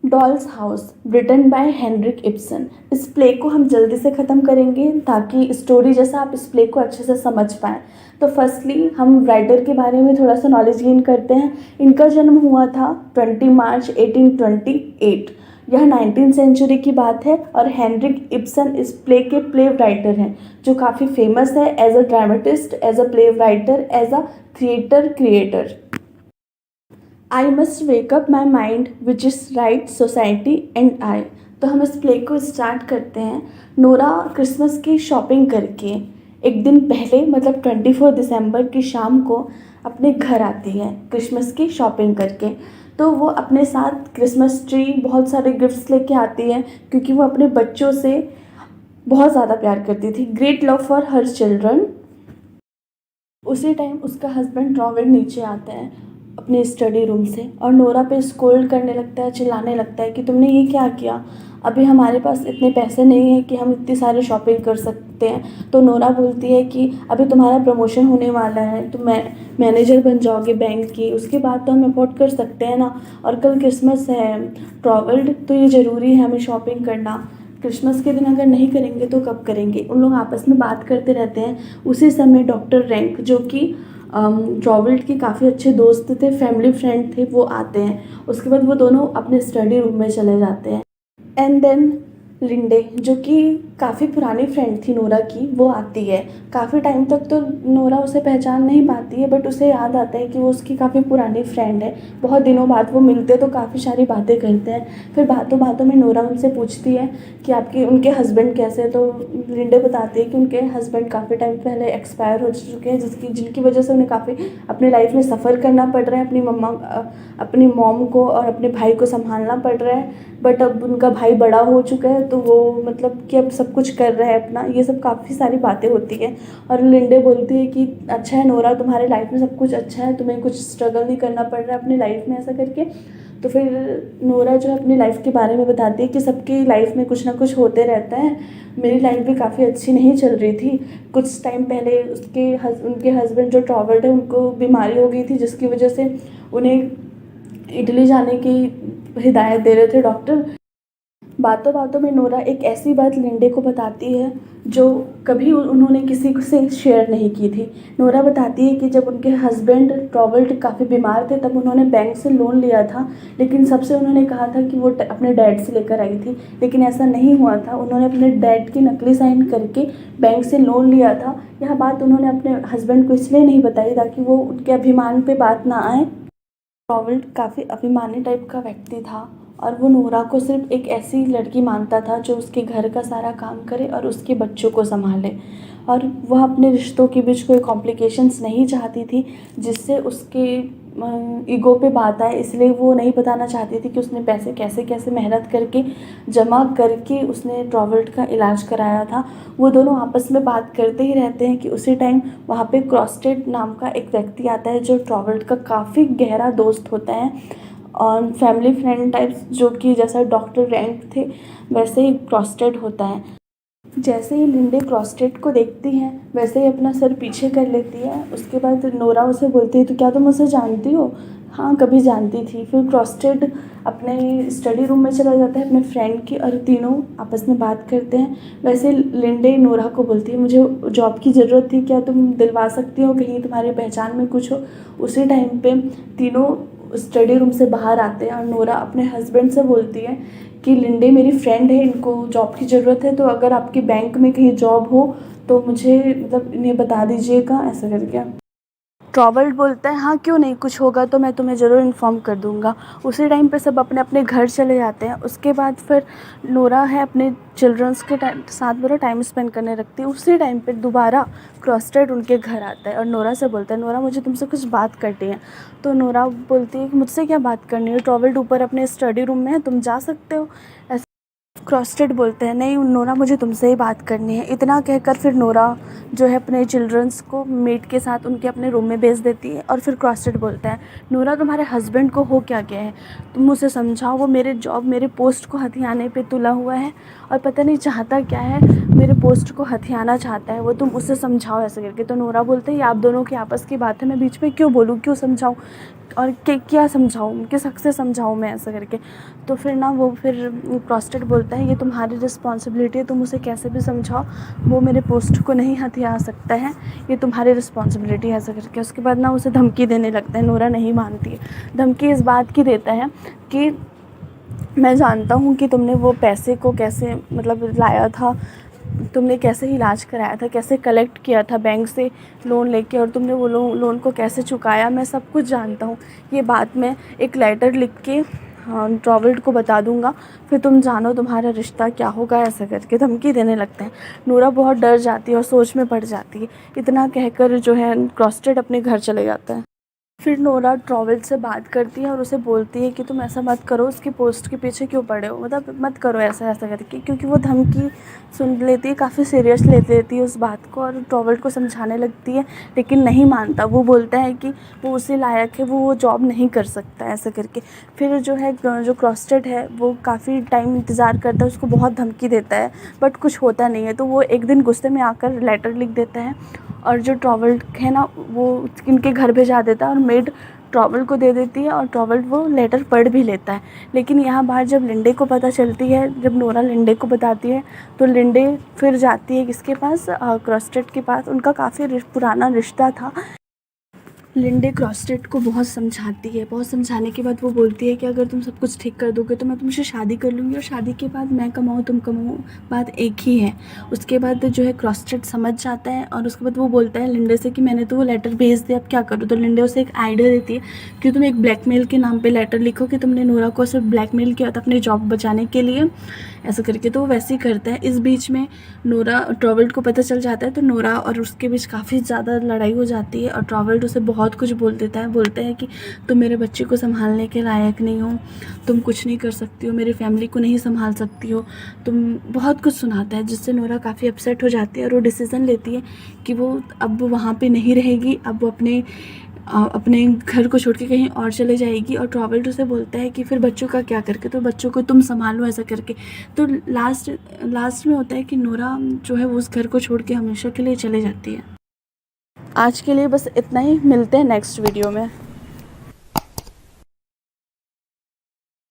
Dolls house written by Henrik Ibsen. इस play को हम जल्दी से ख़त्म करेंगे ताकि स्टोरी जैसा आप इस प्ले को अच्छे से समझ पाएँ। तो फर्स्टली हम राइटर के बारे में थोड़ा सा नॉलेज गेन करते हैं। इनका जन्म हुआ था 20 मार्च 1828। यह 19वीं सेंचुरी की बात है और हेनरिक इब्सन इस प्ले के प्ले राइटर हैं जो काफ़ी फेमस है as a dramatist, as a play writer, as a theatre creator. I must wake up my mind which is right society and I. तो हम इस प्ले को स्टार्ट करते हैं। नोरा क्रिसमस की शॉपिंग करके एक दिन पहले मतलब 24 दिसंबर की शाम को अपने घर आती है क्रिसमस की शॉपिंग करके। तो वो अपने साथ क्रिसमस ट्री, बहुत सारे गिफ्ट्स लेके आती है क्योंकि वो अपने बच्चों से बहुत ज़्यादा प्यार करती थी। Great love for her children. उसी टाइम उसका हस्बैंड रॉबर्ट नीचे आता है अपने स्टडी रूम से और नोरा पे स्कोल्ड करने लगता है, चिल्लाने लगता है कि तुमने ये क्या किया। अभी हमारे पास इतने पैसे नहीं हैं कि हम इतनी सारी शॉपिंग कर सकते हैं। तो नोरा बोलती है कि अभी तुम्हारा प्रमोशन होने वाला है, तुम मैनेजर बन जाओगे बैंक की, उसके बाद तो हम अफोर्ड कर सकते हैं ना। और कल क्रिसमस है रॉबर्ट, तो ये ज़रूरी है हमें शॉपिंग करना। क्रिसमस के दिन अगर नहीं करेंगे तो कब करेंगे। उन लोग आपस में बात करते रहते हैं। उसी समय डॉक्टर रैंक जो कि रॉबर्ट के काफ़ी अच्छे दोस्त थे, फैमिली फ्रेंड थे, वो आते हैं। उसके बाद वो दोनों अपने स्टडी रूम में चले जाते हैं। एंड देन लिंडे जो कि काफ़ी पुरानी फ्रेंड थी नोरा की, वो आती है। काफ़ी टाइम तक तो नोरा उसे पहचान नहीं पाती है बट उसे याद आता है कि वो उसकी काफ़ी पुरानी फ्रेंड है। बहुत दिनों बाद वो मिलते तो काफ़ी सारी बातें करते हैं। फिर बातों बातों में नोरा उनसे पूछती है कि आपके उनके हस्बैंड कैसे हैं। तो लिंडे बताती है कि उनके हस्बैंड काफ़ी टाइम पहले एक्सपायर हो चुके हैं जिनकी वजह से उन्हें काफ़ी अपने लाइफ में सफ़र करना पड़ रहा है। अपनी मॉम को और अपने भाई को संभालना पड़ रहा है। बट अब उनका भाई बड़ा हो चुका है तो वो मतलब कि अब सब कुछ कर रहा है अपना। ये सब काफ़ी सारी बातें होती हैं और लिंडे बोलती है कि अच्छा है नोरा, तुम्हारे लाइफ में सब कुछ अच्छा है, तुम्हें कुछ स्ट्रगल नहीं करना पड़ रहा है अपनी लाइफ में, ऐसा करके। तो फिर नोरा जो है अपनी लाइफ के बारे में बताती है कि सबकी लाइफ में कुछ ना कुछ होते रहता है। मेरी लाइफ भी काफ़ी अच्छी नहीं चल रही थी। कुछ टाइम पहले उनके हस्बैंड जो रॉबर्ट है उनको बीमारी हो गई थी जिसकी वजह से उन्हें इटली जाने की हिदायत दे रहे थे डॉक्टर। बातों बातों में नोरा एक ऐसी बात लिंडे को बताती है जो कभी उन्होंने किसी से शेयर नहीं की थी। नोरा बताती है कि जब उनके हस्बैंड रॉबर्ट काफ़ी बीमार थे तब उन्होंने बैंक से लोन लिया था, लेकिन सबसे उन्होंने कहा था कि वो अपने डैड से लेकर आई थी, लेकिन ऐसा नहीं हुआ था। उन्होंने अपने डैड की नकली साइन करके बैंक से लोन लिया था। यह बात उन्होंने अपने हस्बैंड को इसलिए नहीं बताई ताकि वो उनके अभिमान पे बात ना आए। रॉबर्ट काफ़ी अभिमानी टाइप का व्यक्ति था और वो नोरा को सिर्फ एक ऐसी लड़की मानता था जो उसके घर का सारा काम करे और उसके बच्चों को संभाले। और वह अपने रिश्तों के बीच कोई कॉम्प्लिकेशंस नहीं चाहती थी जिससे उसके ईगो पे बात आए, इसलिए वो नहीं बताना चाहती थी कि उसने पैसे कैसे कैसे मेहनत करके जमा करके उसने रॉबर्ट का इलाज कराया था। वो दोनों आपस में बात करते ही रहते हैं कि उसी टाइम वहाँ पे क्रॉस्टेड नाम का एक व्यक्ति आता है जो रॉबर्ट का काफ़ी गहरा दोस्त होता है और फैमिली फ्रेंड टाइप्स, जो कि जैसा डॉक्टर रैंक थे वैसे ही क्रॉस्टेड होता है। जैसे ही लिंडे क्रॉस्टेड को देखती है वैसे ही अपना सर पीछे कर लेती है। उसके बाद नोरा उसे बोलती है तो क्या तुम उसे जानती हो। हाँ, कभी जानती थी। फिर क्रॉस्टेड अपने स्टडी रूम में चला जाता है अपने फ्रेंड की और तीनों आपस में बात करते हैं। वैसे लिंडे नोरा को बोलती है मुझे जॉब की ज़रूरत थी, क्या तुम दिलवा सकती हो, कहीं तुम्हारी पहचान में कुछ हो। उसी टाइम पे तीनों स्टडी रूम से बाहर आते हैं और नोरा अपने हस्बैंड से बोलती है कि लिंडे मेरी फ्रेंड है, इनको जॉब की ज़रूरत है, तो अगर आपके बैंक में कहीं जॉब हो तो मुझे मतलब इन्हें बता दीजिएगा, ऐसा करके। रॉबर्ट बोलता है हाँ क्यों नहीं, कुछ होगा तो मैं तुम्हें ज़रूर इन्फॉर्म कर दूंगा। उसी टाइम पे सब अपने अपने घर चले जाते हैं। उसके बाद फिर नोरा है अपने चिल्ड्रंस के साथ पूरा टाइम स्पेंड करने रखती है। उसी टाइम पे दोबारा क्रॉस्टेड उनके घर आता है और नोरा से बोलता है नोरा मुझे तुमसे कुछ बात करनी है। तो नोरा बोलती है कि मुझसे क्या बात करनी है, रॉबर्ट ऊपर अपने स्टडी रूम में है, तुम जा सकते हो। क्रॉस्टेड बोलते हैं, नहीं नोरा मुझे तुमसे ही बात करनी है। इतना कहकर फिर नोरा जो है अपने चिल्ड्रंस को मेड के साथ उनके अपने रूम में भेज देती है। और फिर क्रॉस्टेड बोलता है, नोरा तुम्हारे हस्बैंड को हो क्या गया है, तुम उसे समझाओ, वो मेरे जॉब मेरे पोस्ट को हथियाने पे तुला हुआ है और पता नहीं चाहता क्या है, मेरे पोस्ट को हथियाना चाहता है वो, तुम उसे समझाओ ऐसे करके। तो नोरा बोलते हैं, ये आप दोनों की आपस की बात है, मैं बीच में क्यों बोलूँ, क्यों समझाऊँ और क्या समझाऊँ, किस हक़ से समझाऊँ मैं, ऐसा करके। तो फिर ना वो फिर क्रॉस्टेड बोलता है, ये तुम्हारी रिस्पॉन्सिबिलिटी है, तुम उसे कैसे भी समझाओ, वो मेरे पोस्ट को नहीं हथिया सकता है, ये तुम्हारी रिस्पॉन्सिबिलिटी है, ऐसा करके। उसके बाद ना उसे धमकी देने लगता है। नोरा नहीं मानती है। धमकी इस बात की देता है कि मैं जानता हूँ कि तुमने वो पैसे को कैसे मतलब लाया था, तुमने कैसे इलाज कराया था, कैसे कलेक्ट किया था बैंक से लोन लेके, और तुमने वो लोन को कैसे चुकाया, मैं सब कुछ जानता हूँ। ये बात मैं एक लेटर लिख के रॉबर्ट को बता दूंगा, फिर तुम जानो तुम्हारा रिश्ता क्या होगा, ऐसा करके धमकी देने लगते हैं। नोरा बहुत डर जाती है और सोच में पड़ जाती है। इतना कहकर जो है क्रॉस्टेड अपने घर चले जाता है। फिर नोरा ट्रॉवेल से बात करती है और उसे बोलती है कि तुम ऐसा मत करो, उसकी पोस्ट के पीछे क्यों पड़े हो, मतलब मत करो ऐसा ऐसा करके। क्योंकि वो धमकी सुन लेती है, काफ़ी सीरियस ले लेती है उस बात को और ट्रॉवेल को समझाने लगती है, लेकिन नहीं मानता। वो बोलता है कि वो उसी लायक है, वो जॉब नहीं कर सकता, ऐसा करके। फिर जो है जो क्रॉस्टेड है वो काफ़ी टाइम इंतज़ार करता है, उसको बहुत धमकी देता है, बट कुछ होता नहीं है। तो वो एक दिन गुस्से में आकर लेटर लिख देता है और जो ट्रॉवेल है ना वो इनके घर भेजा देता है और मेड ट्रॉवेल को दे देती है और ट्रॉवेल वो लेटर पढ़ भी लेता है। लेकिन यहाँ बाहर जब लिंडे को पता चलती है, जब नोरा लिंडे को बताती है, तो लिंडे फिर जाती है किसके पास, क्रॉस्टेड के पास। उनका काफ़ी पुराना रिश्ता था। लिंडे क्रॉस्टेड को बहुत समझाती है, बहुत समझाने के बाद वो बोलती है कि अगर तुम सब कुछ ठीक कर दोगे तो मैं तुमसे शादी कर लूँगी और शादी के बाद मैं कमाऊँ तुम कमाओ, बात एक ही है। उसके बाद जो है क्रॉस्टेड समझ जाता है और उसके बाद वो बोलता है लिंडे से कि मैंने तो वो लेटर भेज दिया, अब क्या करूँ। तो लिंडे उसे एक आइडिया देती है कि तुम एक ब्लैकमेल के नाम पर लेटर लिखो कि तुमने नोरा को सिर्फ ब्लैकमेल किया था अपनी जॉब बचाने के लिए, ऐसा करके। तो वो वैसे ही करता है। इस बीच में नोरा ट्रॉवेल्ट को पता चल जाता है, तो नोरा और उसके बीच काफ़ी ज़्यादा लड़ाई हो जाती है और ट्रॉवेल्ट उसे बहुत कुछ बोल देता है। बोलता है कि तुम मेरे बच्चे को संभालने के लायक नहीं हो, तुम कुछ नहीं कर सकती हो, मेरी फैमिली को नहीं संभाल सकती हो, तुम बहुत कुछ सुनाता है, जिससे नोरा काफ़ी अपसेट हो जाती है और वो डिसीज़न लेती है कि वो अब वहाँ पे नहीं रहेगी, अब वो अपने घर को छोड़ के कहीं और चले जाएगी। और ट्रॉवेल्ट उसे बोलता है कि फिर बच्चों का क्या करके, तो बच्चों को तुम संभालो, ऐसा करके। तो लास्ट में होता है कि नोरा जो है वो उस घर को छोड़ के हमेशा के लिए चले जाती है। आज के लिए बस इतना ही, मिलते हैं नेक्स्ट वीडियो में।